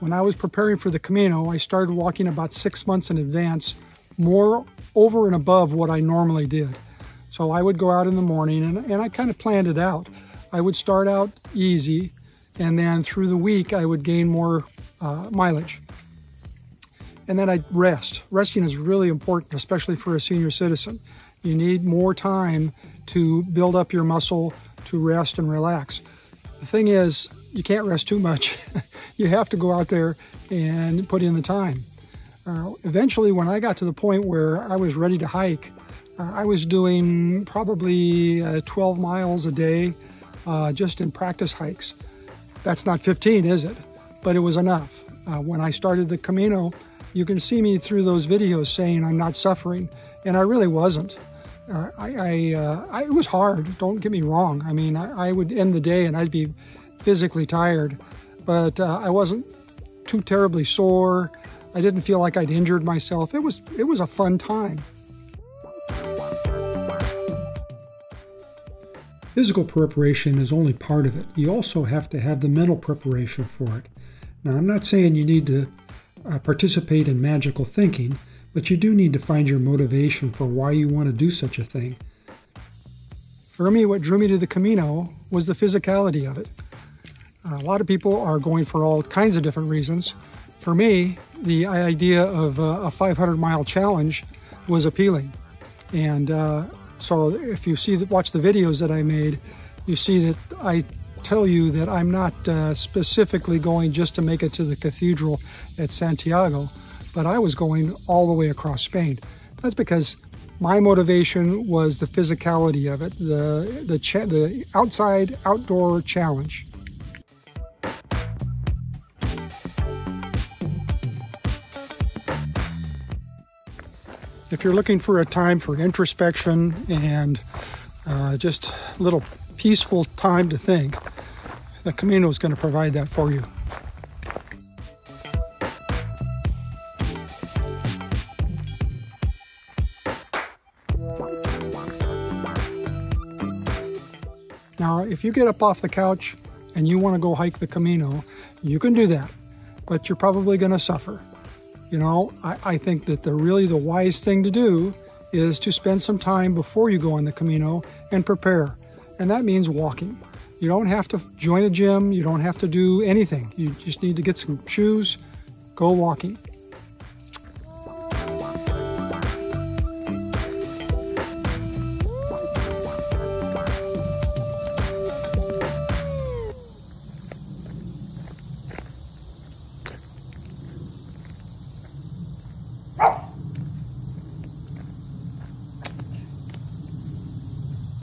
When I was preparing for the Camino, I started walking about 6 months in advance, more over and above what I normally did. So I would go out in the morning, and I kind of planned it out. I would start out easy, and then through the week I would gain more mileage. And then I'd rest. Resting is really important, especially for a senior citizen. You need more time to build up your muscle, to rest and relax. The thing is, you can't rest too much. You have to go out there and put in the time. Eventually, when I got to the point where I was ready to hike, I was doing probably 12 miles a day just in practice hikes. That's not 15, is it? But it was enough. When I started the Camino, you can see me through those videos saying I'm not suffering, and I really wasn't. It was hard, don't get me wrong. I mean, I would end the day and I'd be physically tired, but I wasn't too terribly sore. I didn't feel like I'd injured myself. It was a fun time. Physical preparation is only part of it. You also have to have the mental preparation for it. Now, I'm not saying you need to participate in magical thinking, but you do need to find your motivation for why you want to do such a thing. For me, what drew me to the Camino was the physicality of it. A lot of people are going for all kinds of different reasons. For me, the idea of a 500-mile challenge was appealing. And so if you watch the videos that I made, you see that I tell you that I'm not specifically going just to make it to the cathedral at Santiago, but I was going all the way across Spain. That's because my motivation was the physicality of it, the outdoor challenge. If you're looking for a time for introspection and just a little peaceful time to think, the Camino is going to provide that for you. Now, if you get up off the couch and you want to go hike the Camino, you can do that, but you're probably going to suffer. You know, I think that the wise thing to do is to spend some time before you go on the Camino and prepare. And that means walking. You don't have to join a gym. You don't have to do anything. You just need to get some shoes, go walking.